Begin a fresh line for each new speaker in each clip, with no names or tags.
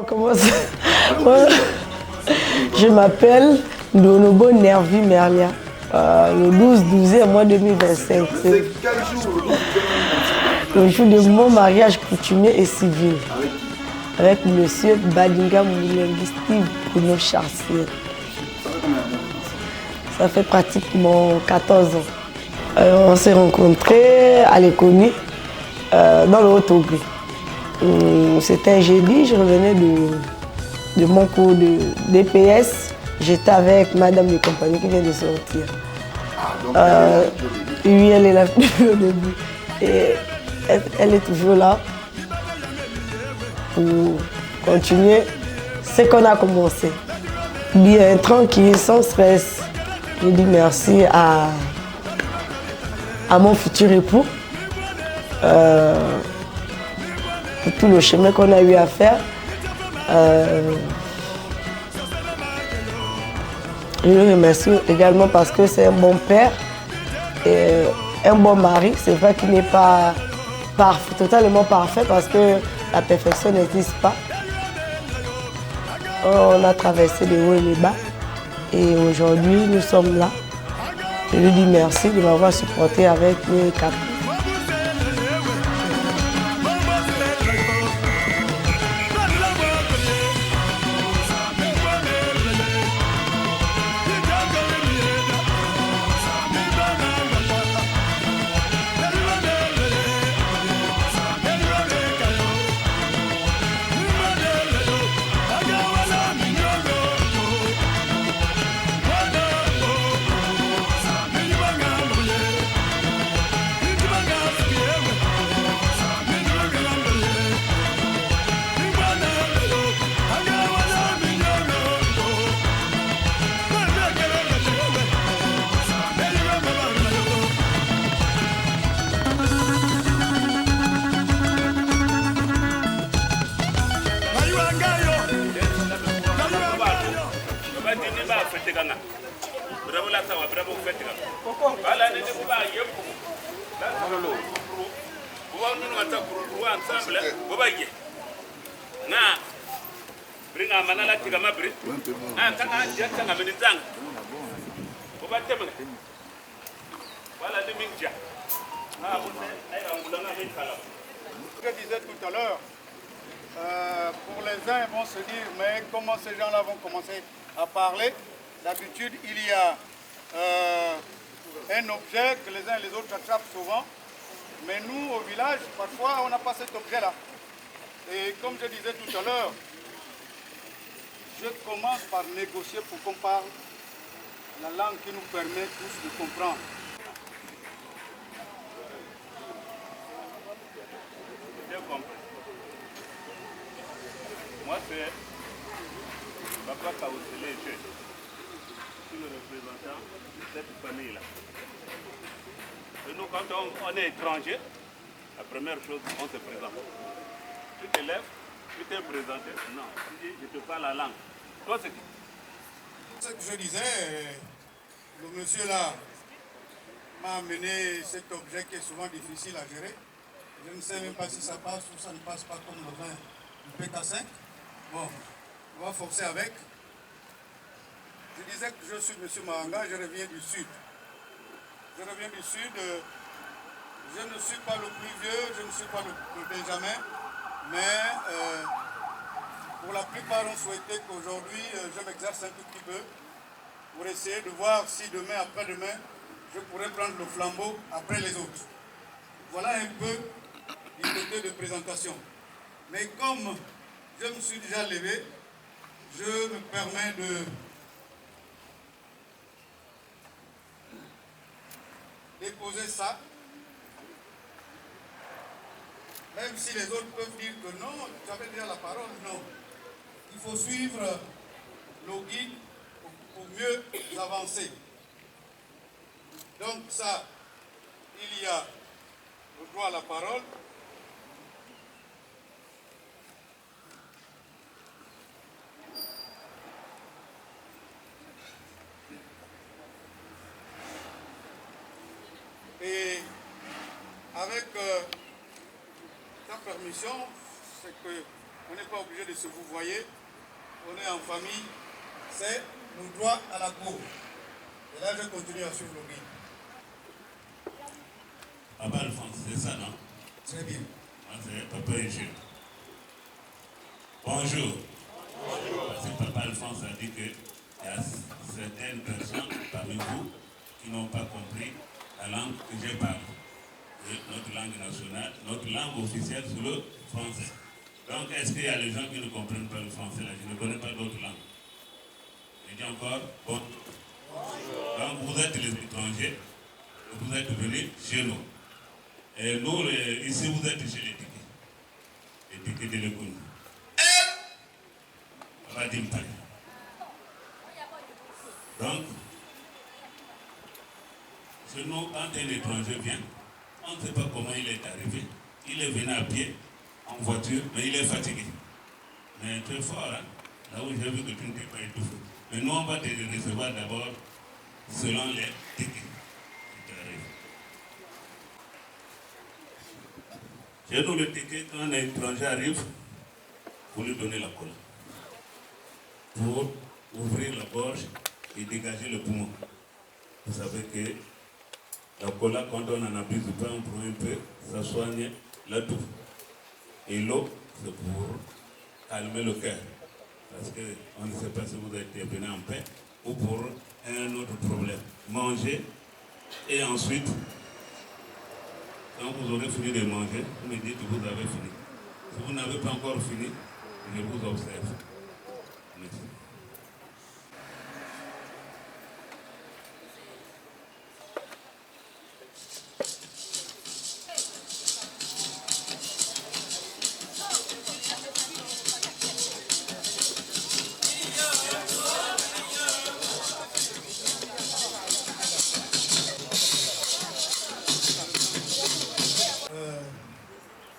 commencer. Je m'appelle Donobo Nervi Merlia. Le 12 mois 2025. C'est le jour de mon mariage coutumier et civil. Avec monsieur Badinga Moulengi Steve Bruno Charcier. Ça fait pratiquement 14 ans. On s'est rencontrés à l'économie dans le Haut-Togo. C'était un jeudi, je revenais de mon cours de DPS. J'étais avec madame de compagnie qui vient de sortir. Oui, elle est là depuis le début. Et elle est toujours là pour continuer ce qu'on a commencé. Bien, tranquille, sans stress. Je dis merci à mon futur époux pour tout le chemin qu'on a eu à faire. Je le remercie également parce que c'est un bon père et un bon mari. C'est vrai qu'il n'est pas totalement parfait parce que la perfection n'existe pas. On a traversé les hauts et les bas et aujourd'hui nous sommes là. Je lui dis merci de m'avoir supporté avec mes caprices.
Je disais tout à l'heure, pour les uns, ils vont se dire, mais comment ces gens-là vont commencer à parler? D'habitude, il y a un objet que les uns et les autres attrapent souvent, mais nous, au village, parfois, on n'a pas cet objet-là. Et comme je disais tout à l'heure, je commence par négocier pour qu'on parle la langue qui nous permet tous de comprendre.
Moi, c'est Papa Kaoussele, je suis le représentant de cette famille-là. Et nous, quand on est étranger, la première chose, on se présente. Tu te lèves, tu t'es présenté. Non, tu dis, je te parle la langue. Toi, c'est qui?
Ce que je disais, le monsieur là m'a amené cet objet qui est souvent difficile à gérer. Je ne sais même pas si ça passe ou ça ne passe pas comme le vin du PK5. Bon, on va forcer avec. Je disais que je suis M. Mahanga, je reviens du Sud. Je reviens du Sud. Je ne suis pas le plus vieux, je ne suis pas le Benjamin, mais pour la plupart ont souhaité qu'aujourd'hui je m'exerce un tout petit peu pour essayer de voir si demain, après-demain, je pourrais prendre le flambeau après les autres. Voilà un peu du côté de présentation. Mais comme je me suis déjà levé, je me permets de déposer ça. Même si les autres peuvent dire que non, tu avais déjà la parole, non. Il faut suivre nos guides pour mieux avancer. Donc ça, il y a le droit à la parole. Et avec ta permission, c'est que on n'est pas obligé de se vous voyez. On est en famille. C'est le droit à la cour. Et là, je continue à suivre le guide.
Papa Alphonse, c'est ça, non?
Très bien.
Moi, c'est Papa Eugène. Bonjour. Bonjour. Parce que Papa Alphonse a dit qu'il y a certaines personnes parmi vous qui n'ont pas compris la langue que je parle. Notre langue nationale, notre langue officielle, c'est le français. Donc, est-ce qu'il y a des gens qui ne comprennent pas le français là? Je ne connais pas d'autres langues. Je dis encore, bon. Donc, vous êtes les étrangers, vous êtes venus chez nous. Et nous, ici, vous êtes chez les tickets de l'économie. On va dire pas. Donc, chez nous, quand un étranger vient, on ne sait pas comment il est arrivé. Il est venu à pied, en voiture, mais il est fatigué. Mais très fort, hein? Là où j'ai vu que tu ne t'es pas étouffé. Mais nous, on va te recevoir d'abord selon les tickets qui t'arrivent. Chez nous, le ticket, quand un étranger arrive, vous lui donnez la colle. Pour ouvrir la gorge et dégager le poumon. Vous savez que la cola, quand on en abuse pas, on prend un peu, ça soigne la toux. Et l'eau, c'est pour calmer le cœur. Parce qu'on ne sait pas si vous avez été venu en paix ou pour un autre problème. Manger et ensuite, quand vous aurez fini de manger, vous me dites que vous avez fini. Si vous n'avez pas encore fini, je vous observe. Merci.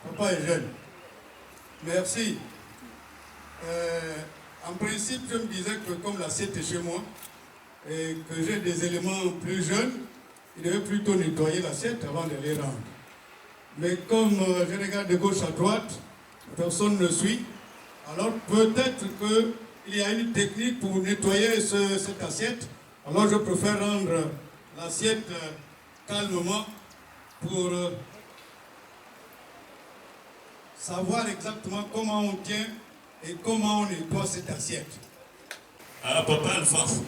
Papa est jeune. Merci. En principe, je me disais que comme l'assiette est chez moi et que j'ai des éléments plus jeunes, il devait plutôt nettoyer l'assiette avant de les rendre. Mais comme je regarde de gauche à droite, personne ne suit. Alors peut-être qu'il y a une technique pour nettoyer cette assiette. Alors je préfère rendre l'assiette calmement pour savoir exactement comment on tient et comment on nettoie cette assiette.
Ah, Papa Alphonse,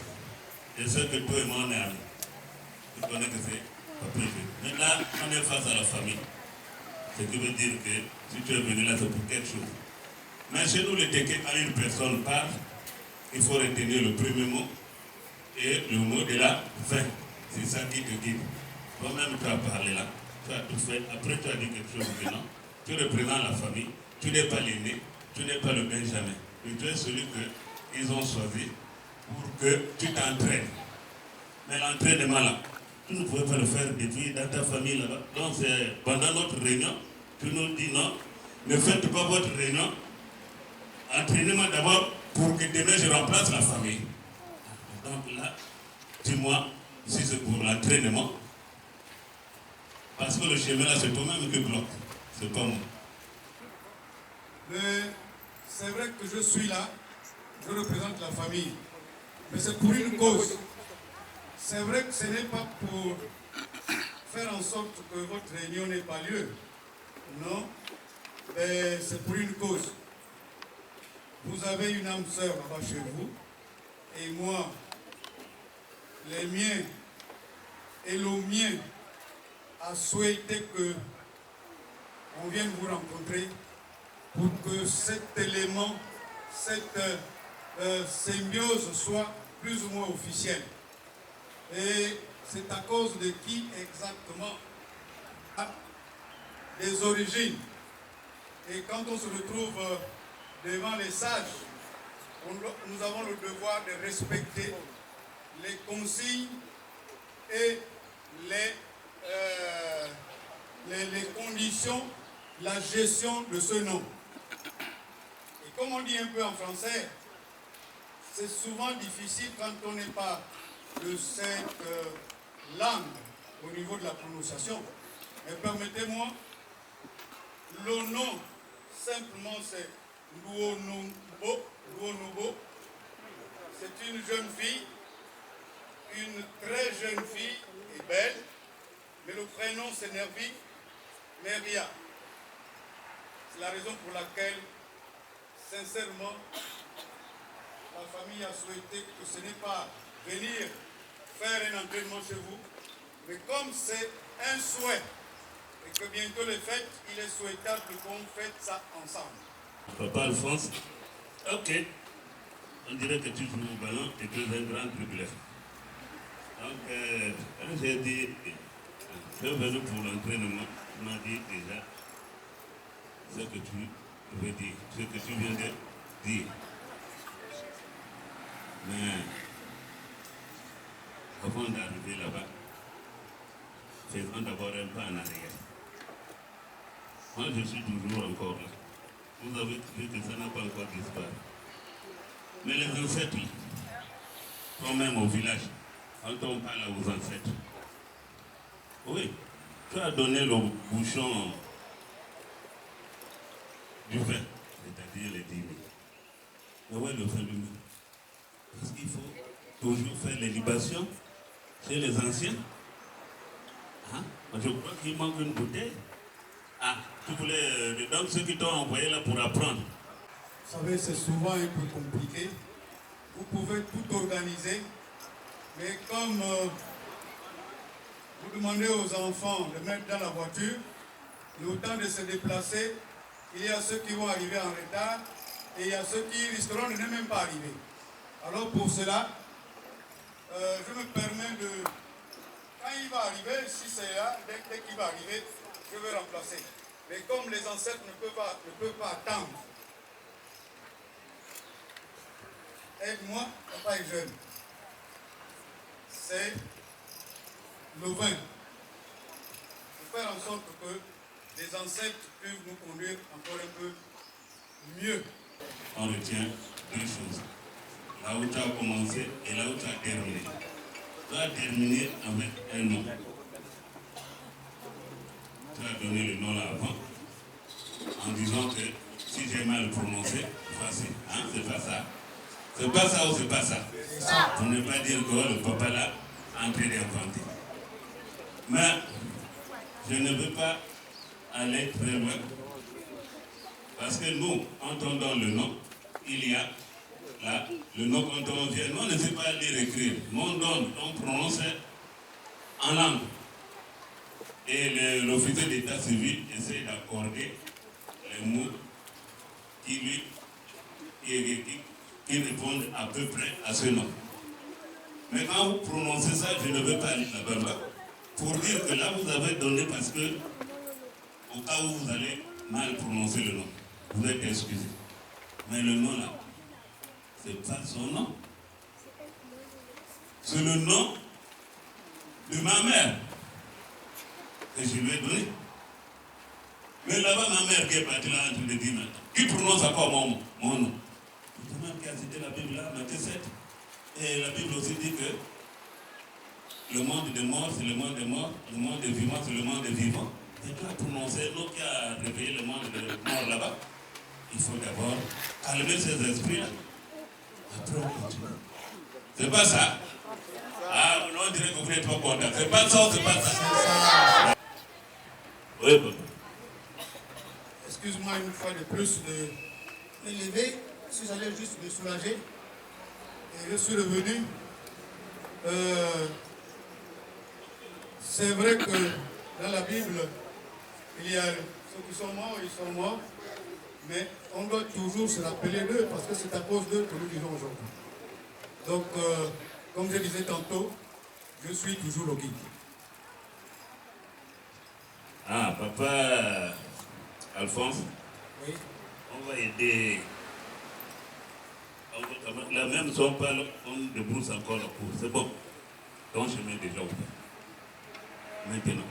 je sais que toi et moi on est amis. Tu connais que c'est Papa Eugène. Maintenant, on est face à la famille. Ce qui veut dire que si tu es venu là, c'est pour quelque chose. Mais chez nous, le ticket, quand une personne parle, il faut retenir le premier mot et le mot de la fin. C'est ça qui te guide. Toi-même, tu as parlé là, tu as tout fait. Après, tu as dit quelque chose de non. Tu représentes la famille, tu n'es pas l'aîné, tu n'es pas le Benjamin. Mais tu es celui qu'ils ont choisi pour que tu t'entraînes. Mais l'entraînement là, tu ne pouvais pas le faire depuis dans ta famille là-bas. Donc c'est pendant notre réunion, tu nous dis non, ne faites pas votre réunion. Entraînement d'abord pour que demain je remplace la famille. Donc là, dis-moi si c'est pour l'entraînement. Parce que le chemin là, c'est toi-même qui bloque. C'est pas moi.
Mais c'est vrai que je suis là, je représente la famille. Mais c'est pour une cause. C'est vrai que ce n'est pas pour faire en sorte que votre réunion n'ait pas lieu. Non, mais c'est pour une cause. Vous avez une âme sœur là-bas chez vous, et moi, les miens et le mien a souhaité que on vienne vous rencontrer pour que cet élément, cette symbiose soit plus ou moins officielle. Et c'est à cause de qui exactement? Des origines. Et quand on se retrouve devant les sages, nous avons le devoir de respecter les consignes et les conditions, la gestion de ce nom. Et comme on dit un peu en français, c'est souvent difficile quand on n'est pas de cette langue au niveau de la prononciation. Mais permettez-moi, le nom, simplement, c'est Luonobo. C'est une jeune fille, une très jeune fille et belle, mais le prénom c'est Neria. C'est la raison pour laquelle, sincèrement, la famille a souhaité que ce n'est pas venir faire un entraînement chez vous, mais comme c'est un souhait et que bientôt les fêtes, il est souhaitable qu'on fête ça ensemble.
Papa Alphonse, ok. On dirait que tu joues au ballon et tu es un grand dribbleur. Donc, quand j'ai dit, je suis venu pour l'entraînement, tu m'as dit déjà ce que tu veux dire, ce que tu viens de dire. Mais, avant d'arriver là-bas, faisons d'abord un pas en arrière. Moi, je suis toujours encore là. Vous avez vu que ça n'a pas encore disparu. Mais les ancêtres, quand même au village, quand on parle aux ancêtres, oui, tu as donné le bouchon du vin, c'est-à-dire les 10 000. Mais où est le vin lui-même? Parce qu'il faut toujours faire les libations chez les anciens. Hein? Je crois qu'il manque une bouteille. Ah, tu voulais... Donc ceux qui t'ont envoyé là pour apprendre.
Vous savez, c'est souvent un peu compliqué. Vous pouvez tout organiser, mais comme vous demandez aux enfants de mettre dans la voiture, le temps de se déplacer, il y a ceux qui vont arriver en retard et il y a ceux qui risqueront de ne même pas arriver. Alors pour cela, je me permets de... Quand il va arriver, si c'est là, dès qu'il va arriver, je vais remplacer. Mais comme les ancêtres ne peuvent pas attendre, aide-moi, papa est jeune. C'est le vin. Pour faire en sorte que les ancêtres puissent nous conduire encore un peu mieux.
On retient deux choses. Là où tu as commencé et là où tu as terminé. Tu as terminé avec un nom. Tu as donné le nom là avant en disant que si j'ai mal prononcé, voici. Hein, c'est pas ça. C'est pas ça ou c'est pas ça. Pour ne pas dire que le papa là est en train d'inventer. Mais je ne veux pas aller très loin. Parce que nous, entendant le nom, il y a là, le nom quand on vient. Nous, on ne sait pas lire et écrire. Nous, on prononce en langue. Et l'officier d'état civil essaie d'accorder les mots qui répondent à peu près à ce nom. Mais quand vous prononcez ça, je ne veux pas aller là-bas. Pour dire que là, vous avez donné parce que, au cas où vous allez mal prononcer le nom, vous êtes excusé. Mais le nom là, c'est pas son nom. C'est le nom de ma mère que je lui ai donné. Mais là-bas, ma mère qui est partie là en train de dire, qui prononce encore mon nom? C'est même qui a cité la Bible là, Matthieu 7. Et la Bible aussi dit que le monde des morts, c'est le monde des morts, le monde des vivants, c'est le monde des vivants. Et tu as prononcé, l'autre qui a réveillé le monde des morts là-bas, il faut d'abord calmer ces esprits-là. Après, on continue. C'est pas ça. Ah, non, on dirait que vous n'êtes pas content. C'est pas ça ou c'est pas ça. Oui, papa.
Excuse-moi une fois de plus de m'élever, si j'allais juste me soulager. Et je suis revenu. C'est vrai que dans la Bible, il y a ceux qui sont morts, ils sont morts. Mais on doit toujours se rappeler d'eux parce que c'est à cause d'eux que nous vivons aujourd'hui. Donc, comme je disais tantôt, je suis toujours au guide.
Ah, papa Alphonse,
Oui.
on va aider. La même si on parle, on débrousse encore la cour. C'est bon. Ton chemin est déjà ouvert. Maintenant,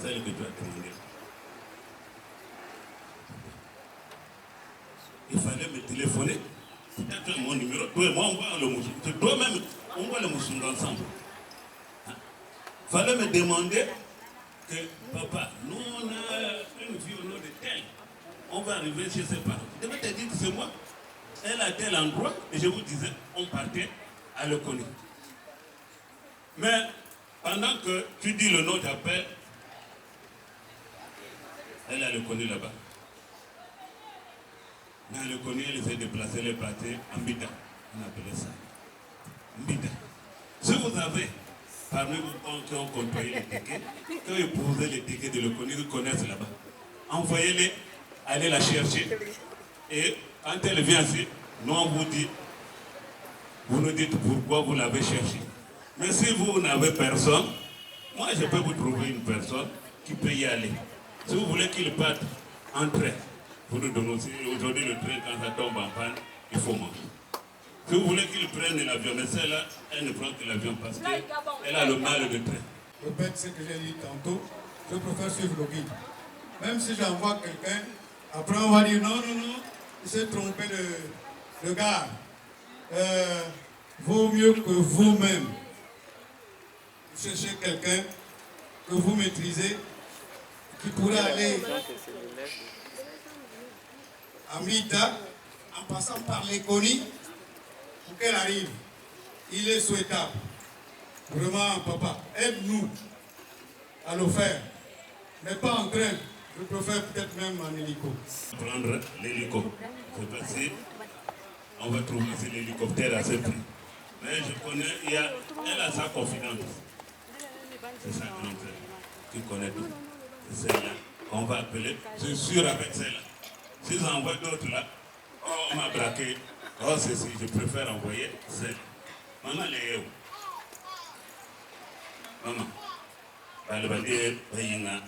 celle que tu as demandé. Il fallait me téléphoner. Peut-être mon numéro. Toi et moi, on voit le moussou. Toi-même, on voit le moussou ensemble. Il fallait me demander que, papa, nous on a une vie au nom de tel. on va arriver chez ses parents. Je vais te dire que c'est moi. Elle a tel endroit, et je vous disais, on partait à le connaître. Mais pendant que tu dis le nom, j'appelle, elle a le connu là-bas. Mais elle le connu, elle s'est déplacée, elle est partie en Mbita. On appelait ça Mbita. Si vous avez parmi vous qui ont contrôlé les tickets, qui ont épousé les tickets de le connu, qui connaissent là-bas, envoyez-les, allez la chercher. Et quand elle vient ici, nous on vous dit, vous nous dites pourquoi vous l'avez cherché. Mais si vous n'avez personne, moi je peux vous trouver une personne qui peut y aller. Si vous voulez qu'il parte en train, vous nous donnez aussi. Aujourd'hui le train, quand ça tombe en panne, il faut manger. Si vous voulez qu'il prenne l'avion, mais celle-là, elle ne prend que l'avion parce qu'elle a le mal de train.
Je répète ce que j'ai dit tantôt, je préfère suivre le guide. Même si j'envoie quelqu'un, après on va dire non, il s'est trompé de gare. Vaut mieux que vous-même cherchez quelqu'un que vous maîtrisez, qui pourrait aller à Mita en passant par l'Éconie pour qu'elle arrive. Il est souhaitable. Vraiment, papa, aide-nous à le faire. Mais pas en train. Je préfère peut-être même en hélico.
Prendre l'hélico. C'est facile. On va trouver l'hélicoptère à ce prix. Mais je connais, elle a sa confidente. C'est sa grande frère qui connaît tout. C'est celle-là qu'on va appeler. Je suis sûr avec celle-là. Si j'envoie d'autres là, oh, on m'a braqué. Oh, c'est si, je préfère envoyer celle. Maman, elle est où? Maman. Elle va dire, Bayina,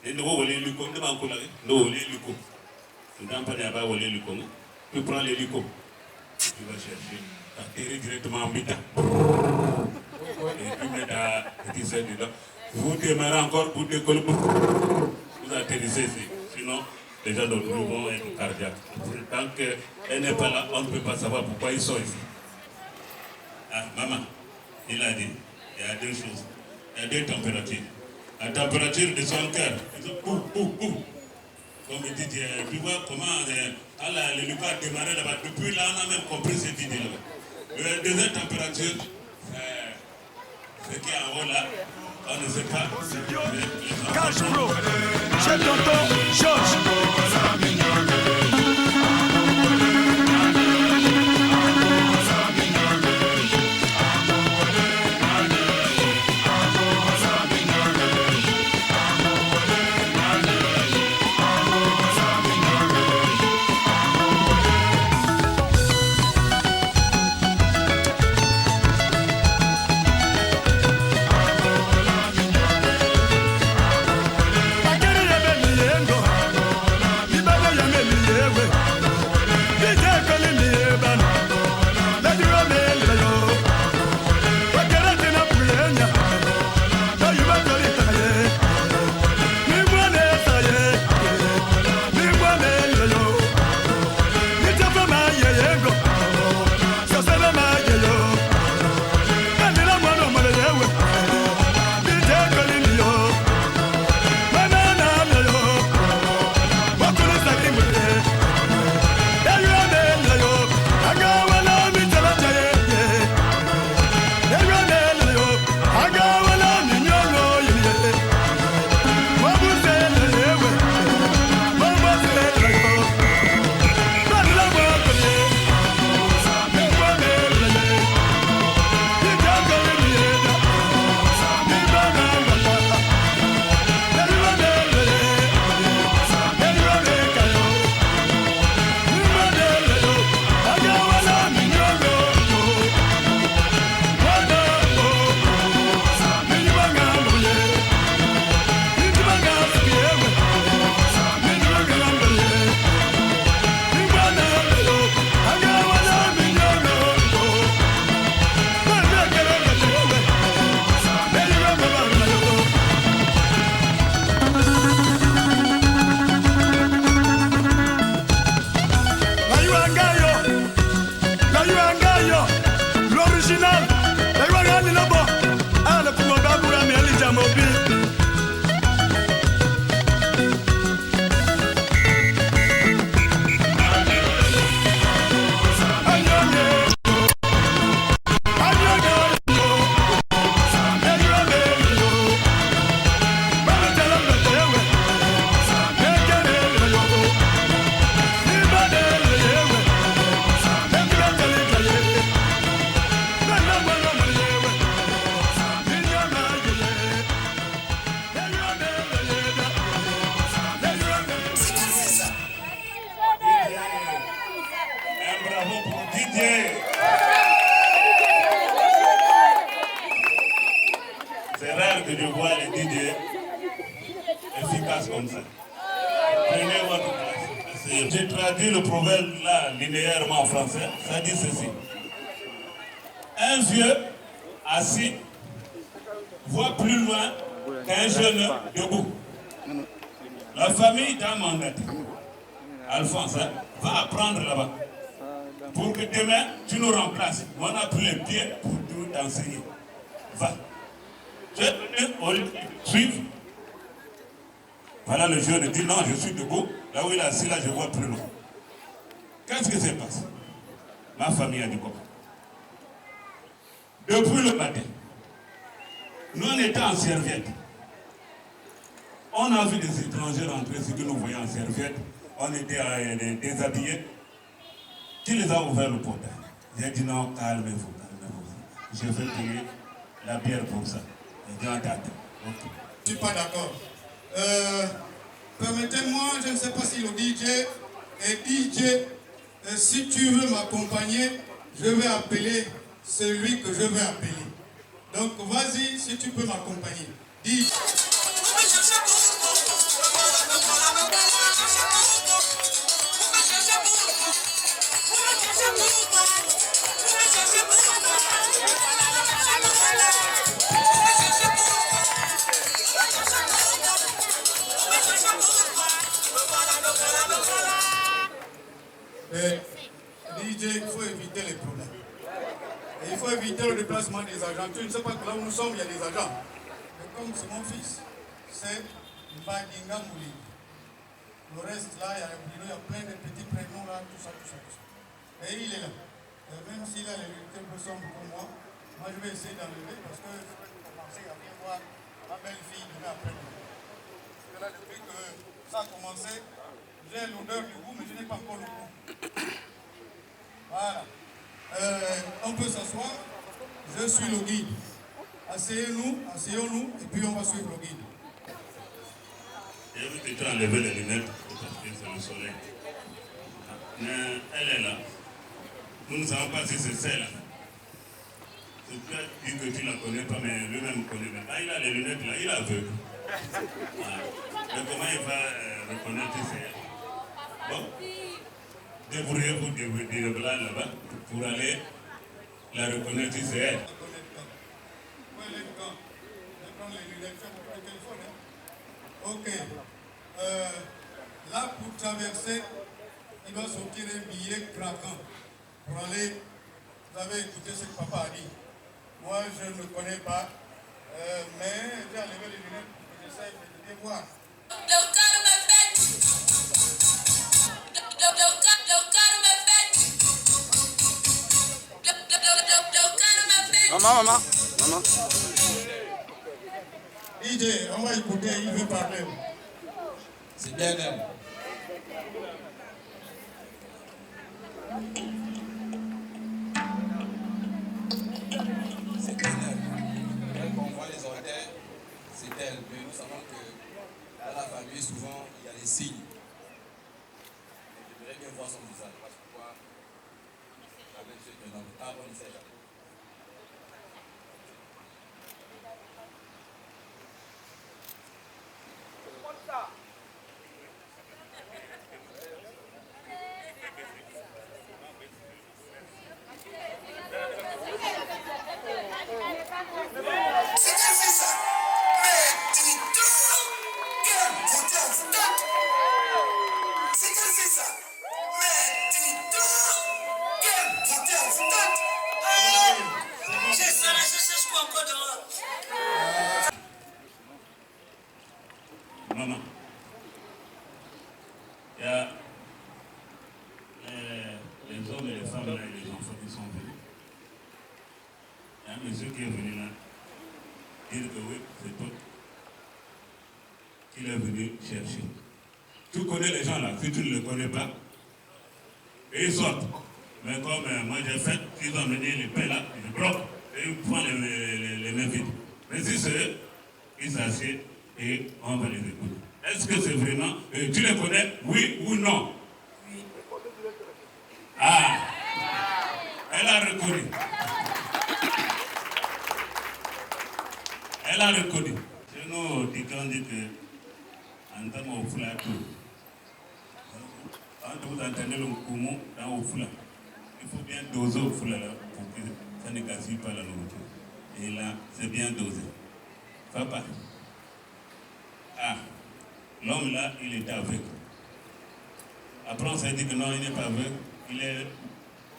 et nous voulons l'hélico, nous voulons l'hélico. Nous n'avons pas l'hélico. Tu prends l'hélico. Tu vas chercher. Tu atterris directement en Mbita. Et tu mets ta petite sœur dedans. Vous démarrez encore pour décoller. Vous atterrissez ici. Sinon, les gens d'autres vont être cardiaques. Tant qu'elle n'est pas là, on ne peut pas savoir pourquoi ils sont ici. Ah, maman, il a dit, il y a deux choses. Il y a deux températures. La température de son cœur, comme il dit, tu vois comment l'hélico a démarré là-bas. Depuis là, on a même compris cette idée là-bas. La deuxième température, ce qui est en haut là, on ne sait pas.
Cash Pro, chef tonton, Georges.
Didier. C'est rare que je vois les Didier efficaces comme ça. Prenez votre place. J'ai traduit le proverbe là linéairement en français. Ça dit ceci. Un vieux assis voit plus loin qu'un jeune debout. La famille d'Amandette, Alphonse, va apprendre là-bas. Pour que demain, tu nous remplaces. On n'a plus les pieds pour tout enseigner. Va. Tu es venu au lieu de suivre. Voilà le jeune dit non, je suis debout. Là où il est assis, là, je vois plus loin. Qu'est-ce qui se passe? Ma famille a dit quoi? Depuis le matin, nous on était en serviette. On a vu des étrangers rentrer, ce que nous voyons en serviette. On était déshabillés. Qui les a ouvert le portail? J'ai dit non, calmez-vous, calmez-vous. Je vais payer la bière pour ça. J'ai dit en date. Okay.
Je ne suis pas d'accord. Permettez-moi, je ne sais pas si le DJ est DJ. Si tu veux m'accompagner, je vais appeler celui que je vais appeler. Donc vas-y, si tu peux m'accompagner. DJ. DJ, il faut éviter les problèmes. Et il faut éviter le déplacement des agents. Tu ne sais pas que là où nous sommes, il y a des agents. Mais comme c'est mon fils, c'est Mbadinga Mouli. Le reste là, il y a plein de petits prénoms là, tout ça, tout ça, tout ça. Et il est là. Et même s'il a les quelques sombres pour moi, moi je vais essayer d'enlever parce que je vais commencer à bien voir ma belle-fille demain après-demain. Parce que là, depuis que ça a commencé, j'ai l'odeur du goût, mais je n'ai pas encore le goût. Voilà. On peut s'asseoir. Je suis le guide. Asseyons-nous, et puis on va suivre le guide.
J'ai vu que tu as enlevé les lunettes parce que c'est le soleil. Mais elle est là. Nous ne savons pas si c'est celle-là. C'est peut-être dit que tu ne la connais pas, mais lui-même connaît. Ah, il a les lunettes là, il est aveugle. Voilà. Mais comment il va reconnaître si c'est elle? Bon. Débrouillez-vous de blanc là-bas pour aller la reconnaître si c'est elle.
Ok. Là, pour traverser, il doit sortir un billet craquant pour aller. Vous avez écouté ce que papa a dit. Moi, je ne connais pas, mais j'ai enlevé les lunettes pour que j'essaye de bien voir.
Maman.
DJ, on va écouter, il veut parler.
C'est bien elle. C'est bien elle. Quand on voit les orteils, c'est elle. Mais nous savons que dans la famille, souvent, il y a des signes. Je voudrais bien voir son visage. Parce que pourquoi avec ce que dans le temps, on ne sait jamais.
Maman, il y a les hommes et les femmes là, et les enfants qui sont venus. Il y a un monsieur qui est venu là, dire que oui, c'est toi qu'il est venu chercher. Tu connais les gens là, si tu ne les connais pas, et ils sortent. Mais comme moi j'ai fait, ils ont amené les pains là, ils bloquent, et ils prennent les mains vides. Mais si c'est eux, ils s'assiedent et on va les écouter. Est-ce que c'est vraiment... tu les connais, oui ou non? Oui. Ah! Elle a reconnu. Elle a reconnu. Chez nous, on dit que en tant que quand vous entendez le koumou dans le foula, il faut bien doser au foula là pour que ça ne gaspille pas la nourriture. Et là, c'est bien dosé. Papa. Ah, l'homme là, il était aveugle. Après, on s'est dit que non, il n'est pas aveugle,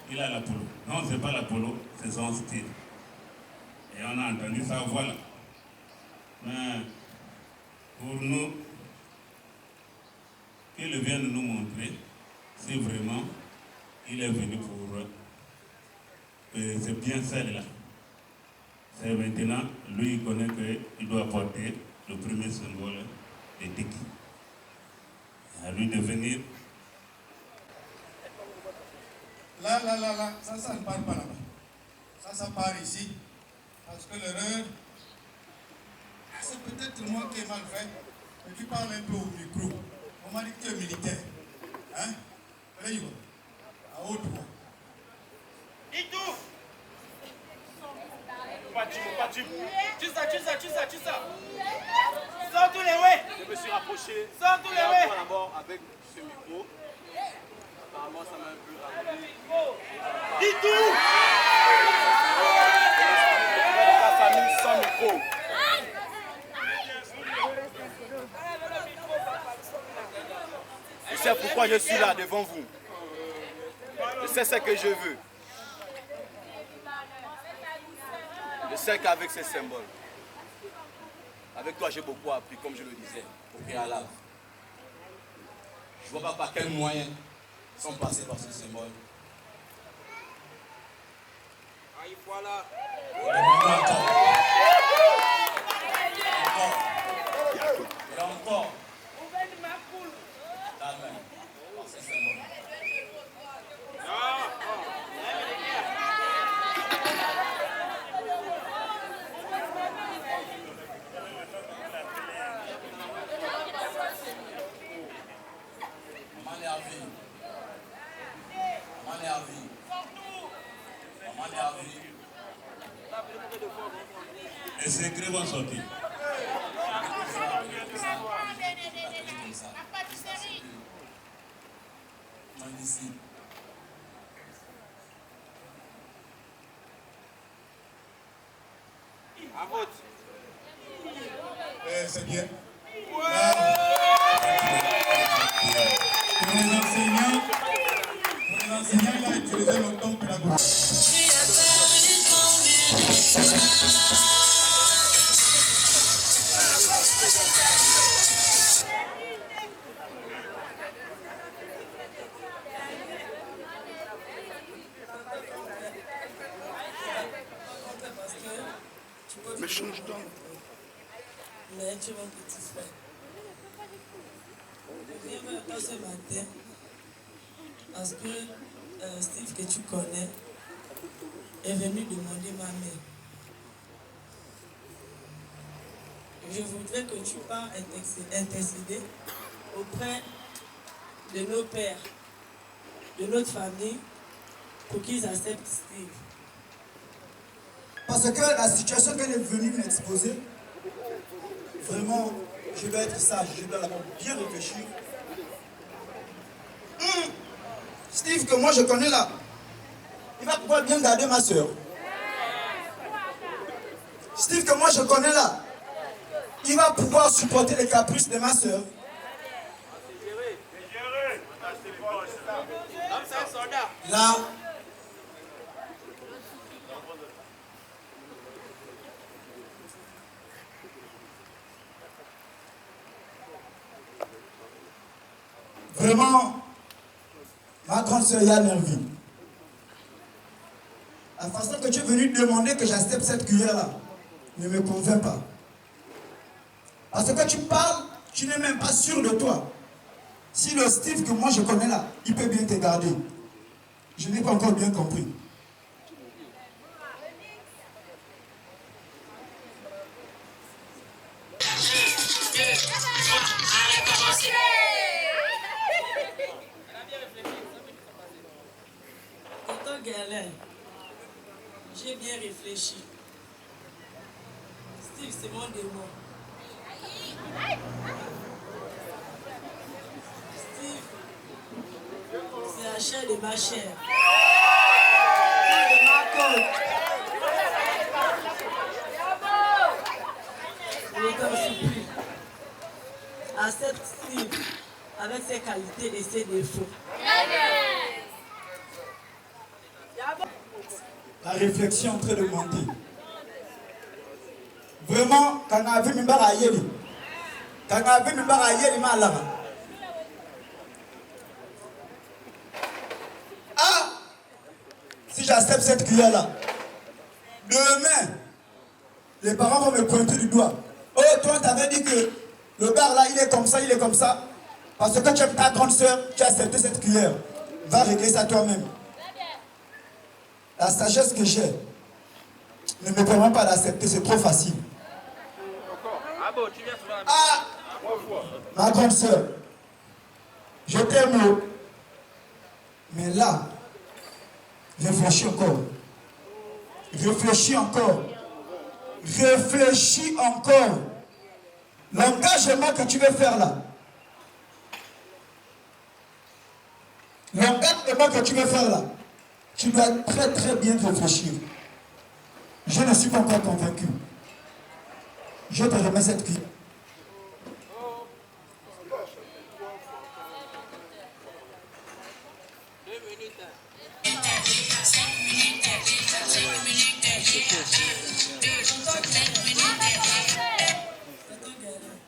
il a l'Apollo. Non, c'est pas l'Apollo, c'est son style. Et on a entendu sa voix là. Mais pour nous, qu'il vient de nous montrer si vraiment il est venu pour c'est bien celle-là. C'est maintenant, lui, il connaît qu'il doit porter le premier symbole des Tiki. À lui de venir.
Là, ça ne part pas là-bas. Ça part ici. Parce que l'erreur, c'est peut-être moi qui ai mal fait, mais tu parles un peu au micro. On m'a dit que tu es militaire. Hein? Allez, à haute voix.
Itou! Pas tu. Tu ça. Sors tous les ouais.
Je me suis rapproché.
Sors tous les ouais.
D'abord avec ce micro. Apparemment, ça m'a un peu ramené.
Itou!
La famille sans micro. Je sais pourquoi je suis là devant vous. Je sais ce que je veux. Je sais qu'avec ces symboles, avec toi j'ai beaucoup appris, comme je le disais, au préalable. Je ne vois pas par quels moyens sont passés par ce symbole.
Aïe, voilà.
Et encore. Ta main, par ces symboles.
Les secrets vont sortir.
À vote.
C'est bien. Pour les enseignants, il a utilisé le temps pédagogique.
Mais change d'angle.
Mais tu es mon petit frère. Je viens vers toi ce matin parce que Steve, que tu connais, est venu demander ma main. Je voudrais que tu pars intercéder auprès de nos pères, de notre famille, pour qu'ils acceptent Steve.
Parce que la situation qu'elle est venue m'exposer, vraiment, je dois être sage, je dois d'abord bien réfléchir. Steve, que moi je connais là, il va pouvoir bien garder ma soeur. Steve, que moi je connais là, il va pouvoir supporter les caprices de ma soeur. Là, vraiment, ma grande sœur Yann Hervé, la façon que tu es venu demander que j'accepte cette cuillère-là ne me convainc pas. Parce que tu parles, tu n'es même pas sûr de toi. Si le Steve que moi je connais là, il peut bien te garder. Je n'ai pas encore bien compris.
Tonton Guerlain, J'ai bien réfléchi. Steve, c'est mon démon. Steve, c'est la chair de ma chair. De ma côte. Je t'en supplie. Accepte Steve avec ses qualités et ses défauts.
La réflexion est en train de monter. Vraiment, quand on a vu mes barres ailleurs, quand on a vu mes barres ailleurs, il m'a là-bas. Ah! Si j'accepte cette cuillère-là, demain, les parents vont me pointer du doigt. Oh, toi, tu avais dit que le bar là, il est comme ça, il est comme ça. Parce que tu aimes ta grande soeur, tu as accepté cette cuillère. Va régler ça toi-même. La sagesse que j'ai ne me permet pas d'accepter, c'est trop facile. Ah, ma grande soeur, je t'aime, mais là, réfléchis encore. Réfléchis encore. Réfléchis encore. L'engagement que tu veux faire là. L'engagement que tu veux faire là. Tu dois très très bien réfléchir. Je ne suis pas encore convaincu. Je te remets cette clé.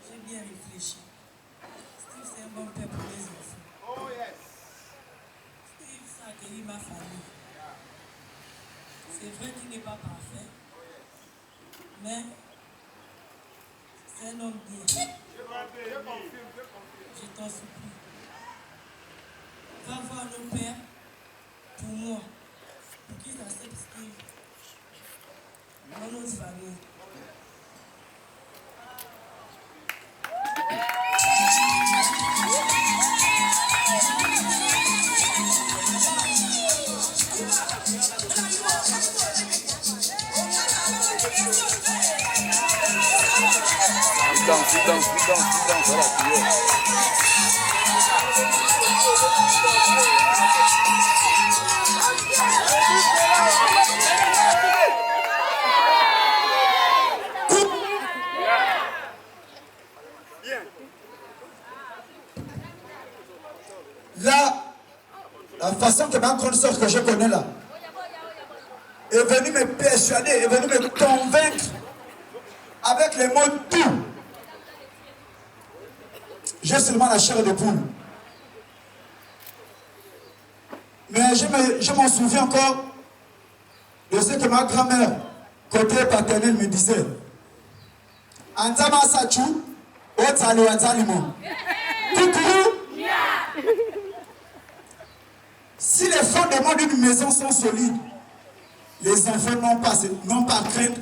J'ai bien réfléchi. Steve, c'est un bon père pour les enfants. Steve, ça a accueilli ma famille. C'est vrai qu'il n'est pas parfait, mais c'est un homme bien. Je t'en supplie. Va voir nos pères pour moi, pour qu'ils acceptent Steve dans notre famille.
Là, la façon que ma grande soeur que je connais là est venue me persuader, est venue me convaincre avec les mots tout. J'ai seulement la chair de poule. Mais je m'en souviens encore de ce que ma grand-mère, côté paternel, me disait. Anzama Sachu, Otsalo Anzalimo. Coucou! Si les fondements d'une maison sont solides, les enfants n'ont pas à craindre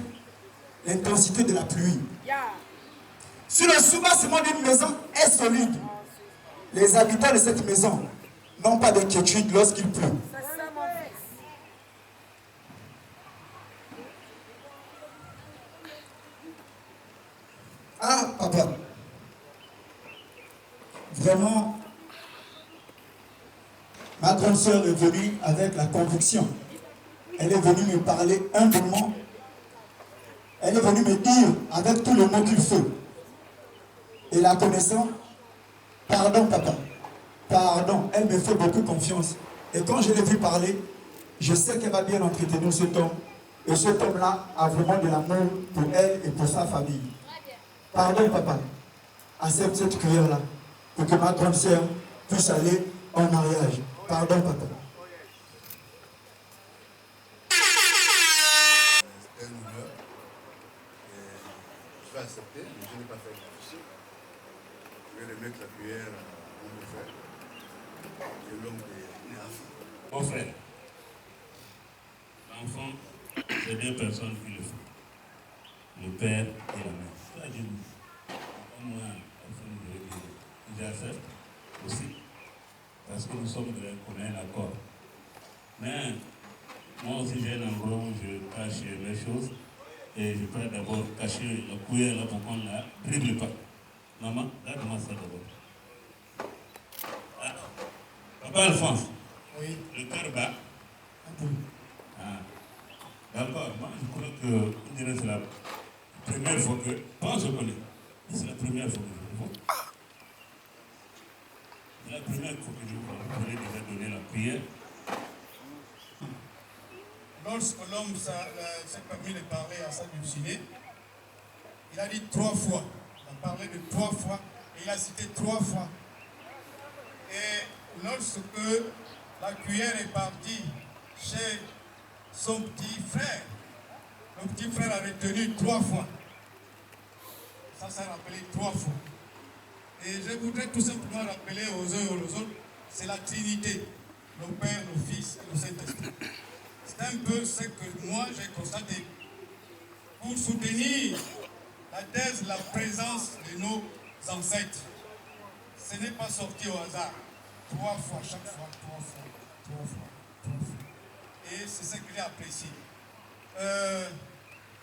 l'intensité de la pluie. Si le soubassement d'une maison est solide, les habitants de cette maison n'ont pas d'inquiétude lorsqu'il pleut. Ah, papa, vraiment, ma grande sœur est venue avec la conviction. Elle est venue me parler humblement. Elle est venue me dire avec tout le mot qu'il faut. Et la connaissant, pardon papa, pardon, elle me fait beaucoup confiance. Et quand je l'ai vu parler, je sais qu'elle va bien entretenir cet homme. Et cet homme-là a vraiment de l'amour pour elle et pour sa famille. Pardon papa, accepte cette cuillère-là pour que ma grande sœur puisse aller en mariage. Pardon papa.
C'est un honneur. Je vais accepter, mais je n'ai pas fait difficile. Je vais remettre la cuillère à mon frère, de l'homme de l'Afrique.
Mon frère, l'enfant, c'est deux personnes qui le font. Le père et la mère. Ça, je dis. Moi, j'accepte aussi. Parce que nous sommes de commun accord. Mais Moi aussi, j'ai un endroit où je cache mes choses. Et je peux d'abord cacher la cuillère là pour qu'on ne la dribble pas. Maman, garde-moi ça d'abord. Ah. Papa Alphonse,
Oui.
le cœur bat.
Un peu.
Ah. D'accord, moi je crois que c'est la première fois que. Pas on se connaît. C'est la première fois que je vous vois. C'est la première fois que je vous vois. Vous avez déjà donné la prière.
Lorsque l'homme s'est permis de parler à Sadducée, il a dit 3 fois. Il a parlé de 3 fois et il a cité 3 fois. Et lorsque la cuillère est partie chez son petit frère, le petit frère a retenu 3 fois. Ça s'est rappelé 3 fois. Et je voudrais tout simplement rappeler aux uns et aux autres, c'est la Trinité, le Père, le Fils et le Saint-Esprit. C'est un peu ce que moi j'ai constaté. Pour soutenir la thèse de la présence de nos ancêtres, ce n'est pas sorti au hasard. 3 fois, chaque fois, 3 fois, 3 fois, 3 fois. Et c'est ce que j'ai apprécié.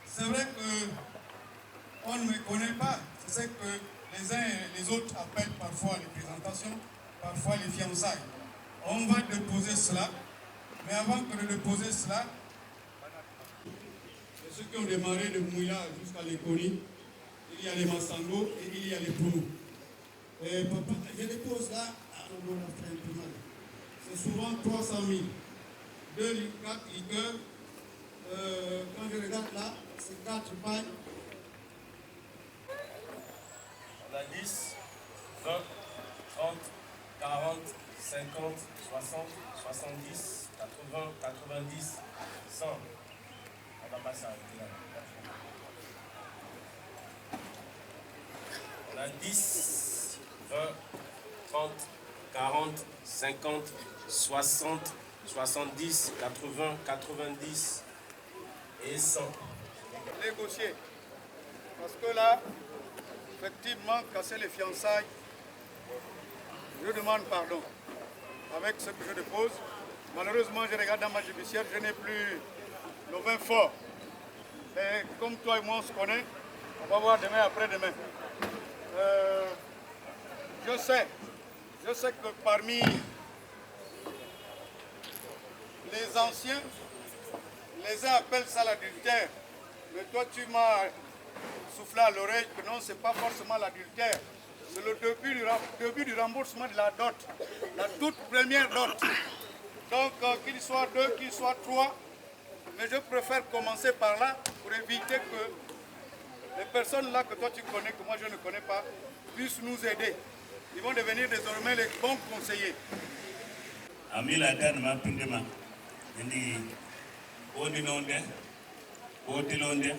C'est vrai qu'on ne me connaît pas. C'est ce que les uns et les autres appellent parfois les présentations, parfois les fiançailles. On va déposer cela. Mais avant que de déposer cela, ceux qui ont démarré de Mouila jusqu'à l'Ekoni, il y a les Massango et il y a les Pounou. Et papa, je dépose là, c'est souvent 300 000. 4 liqueurs, quand je regarde là, c'est 4 pailles.
On a 10, 20, 30, 40, 50, 60, 70. 80, 90, 100. On va pas s'arrêter là. On a 10, 20, 30, 40, 50, 60, 70, 80, 90 et 100.
Négocier. Parce que là, effectivement, casser les fiançailles, je demande pardon. Avec ce que je dépose, malheureusement, je regarde dans ma judiciaire, je n'ai plus le vin fort. Mais comme toi et moi, on se connaît, on va voir demain après-demain. Je sais que parmi les anciens, les uns appellent ça l'adultère. Mais toi, tu m'as soufflé à l'oreille que non, ce n'est pas forcément l'adultère. C'est le début du remboursement de la dot, la toute première dot. Donc, qu'il soit 2, qu'il soit 3, mais je préfère commencer par là pour éviter que les personnes là que toi tu connais, que moi je ne connais pas, puissent nous aider. Ils vont devenir désormais les bons conseillers.
Amila dan ma pindema ndi odinonde otilonde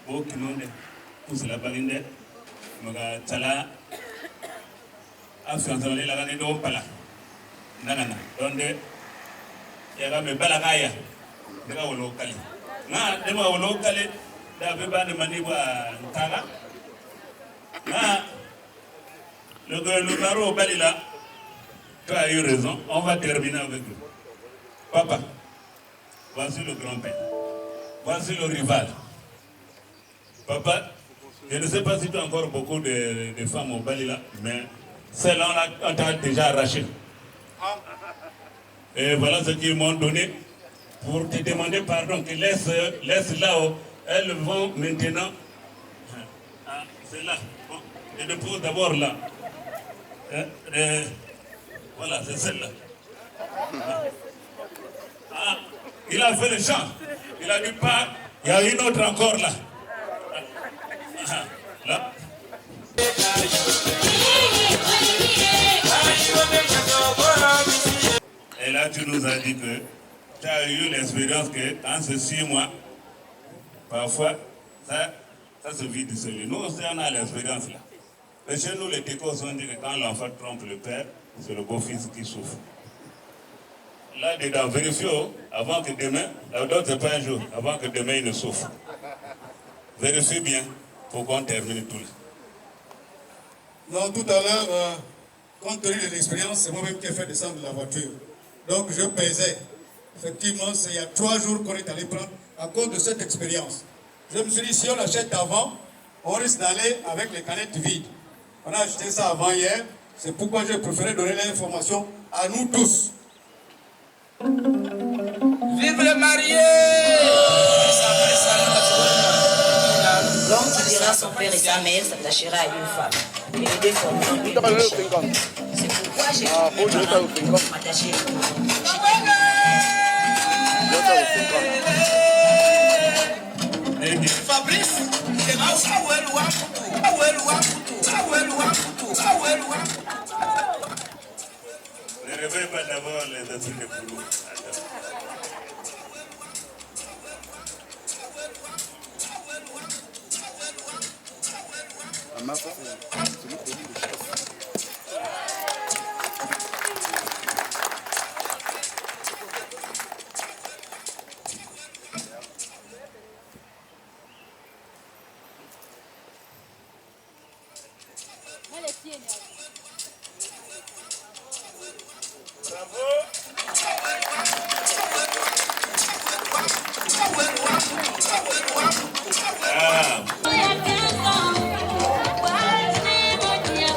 okinonde kusala balinde maga tala afsan la gane do pala nana donde yaga me balagaya daga wolo kali na dema wolo kali da be bande mani ba tala na le baro balila. Tu as eu raison, on va terminer avec lui. Papa, voici le grand-père. Voici le rival. Papa, je ne sais pas si tu as encore beaucoup de femmes au Balila, mais celle-là, on t'a déjà arraché. Et voilà ce qu'ils m'ont donné pour te demander pardon, que laisse là-haut. Elles vont maintenant. Ah, c'est là. Bon, je dépose d'abord là. Voilà, c'est celle-là. Ah, il a fait le chant. Il a dit pas, il y a une autre encore là. Ah, là. Et là, tu nous as dit que tu as eu l'expérience que en ces 6 mois, parfois, ça se vide seul. Nous aussi, on a l'expérience là. Et chez nous, les décos ont dit que quand l'enfant trompe le père, c'est le beau-fils qui souffre. Là, dedans, vérifiez avant que demain, la dot c'est pas un jour, avant que demain il ne souffre. Vérifiez bien pour qu'on termine tout.
Non, tout à l'heure, compte tenu de l'expérience, c'est moi-même qui ai fait descendre la voiture. Donc je pesais. Effectivement, c'est il y a 3 jours qu'on est allé prendre à cause de cette expérience. Je me suis dit, si on l'achète avant, on risque d'aller avec les canettes vides. On a acheté ça avant hier, c'est pourquoi j'ai préféré donner l'information à nous tous.
Vive le marié!
L'homme qui dira son père et sa mère s'attachera à une femme. Et les deux formeront une chaîne. C'est pourquoi j'ai quitté mes parents pour m'attacher à une
Fabrice,
ne réveille pas d'abord les esprits de boulot.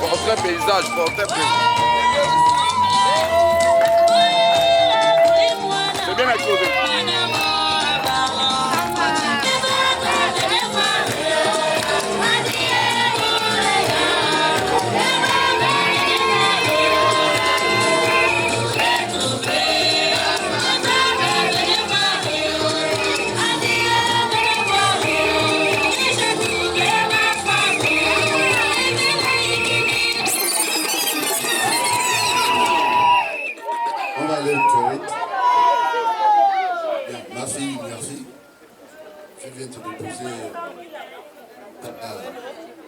Portrait paysage, portrait paysage. C'est bien exposé.
Ma fille, je viens te déposer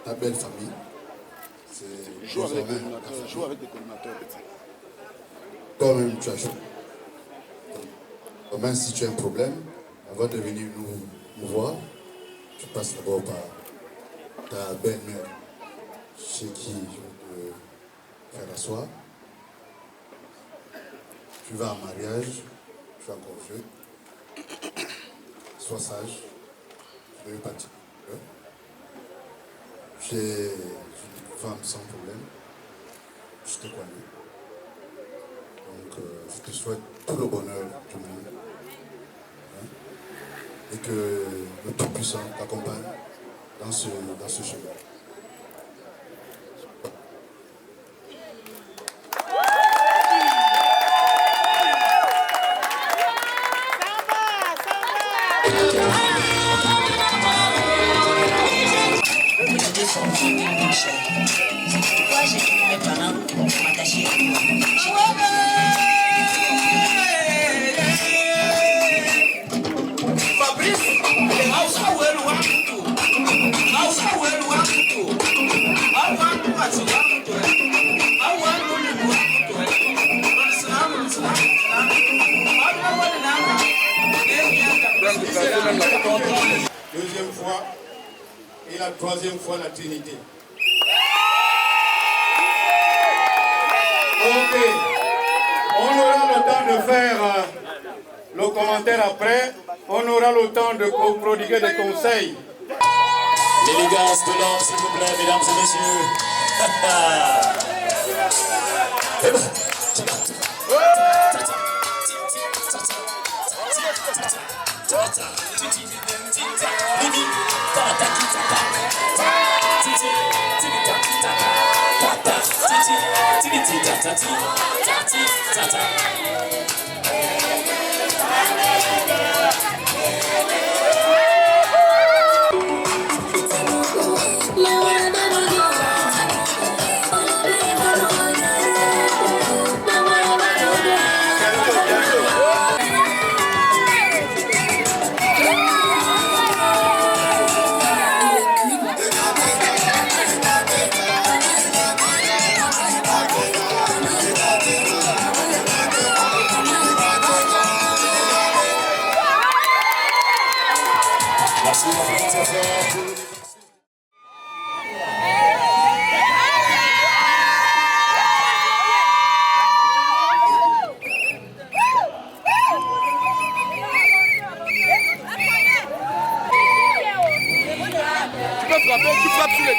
ta belle famille.
Joue avec des collimateurs.
Toi-même, tu as chaud. Même si tu as un problème, avant de venir nous voir, tu passes d'abord par ta belle-mère, chez qui je vais te faire asseoir. Tu vas en mariage, tu es encore jeune. Sois sage, je ne vais pas te dire. J'ai une femme sans problème, je te connais. Donc je te souhaite tout le bonheur du monde. Hein? Et que le Tout-Puissant t'accompagne dans ce chemin.
C'est pourquoi j'ai quitté mes parents pour m'attacher à une
Deuxième fois et la troisième fois la Trinité. Ok, on aura le temps de faire le commentaire après. On aura le temps de prodiguer des conseils.
L'élégance de l'homme, s'il vous plaît, mesdames et messieurs.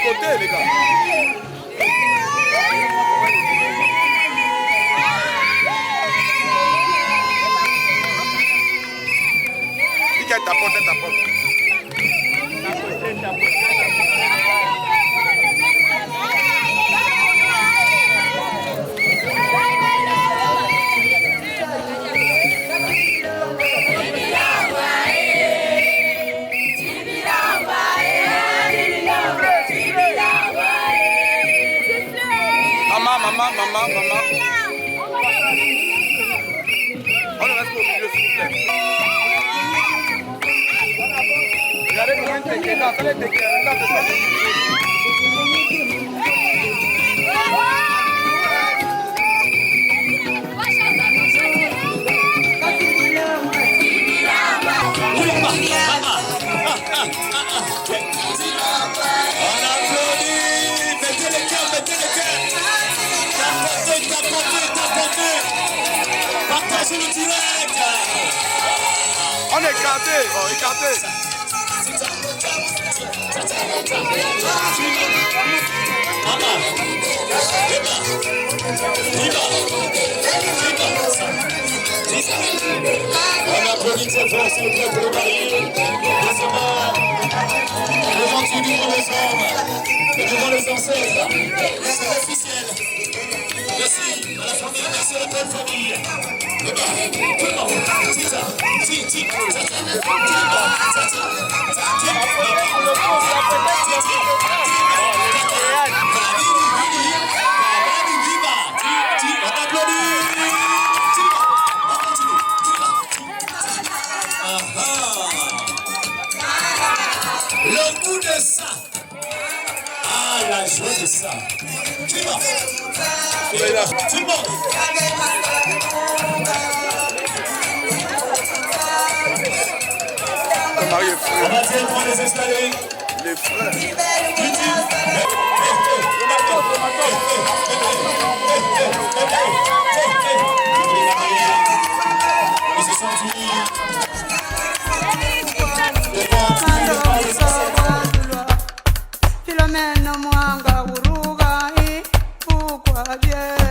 côté, les gars. Tapote. Maman. On le reste au milieu, s'il vous plaît. Regardez comment il t'écrit là, fallait t'écrire.
Partagez le direct.
On est écarté, écarté.
On applaudit très fort, s'il vous plaît, pour le mari. Devant les hommes et devant les ancêtres. C'est officiel. Merci à la famille, merci à la belle famille. Tout le monde, le goût de ça. Ah, la joie de ça. Tout le monde.
Le mari est frère.
On va directement les installer.
Les frères.
Ils se sont unis.
Philomène Mwanga Urugai, pourquoi bien?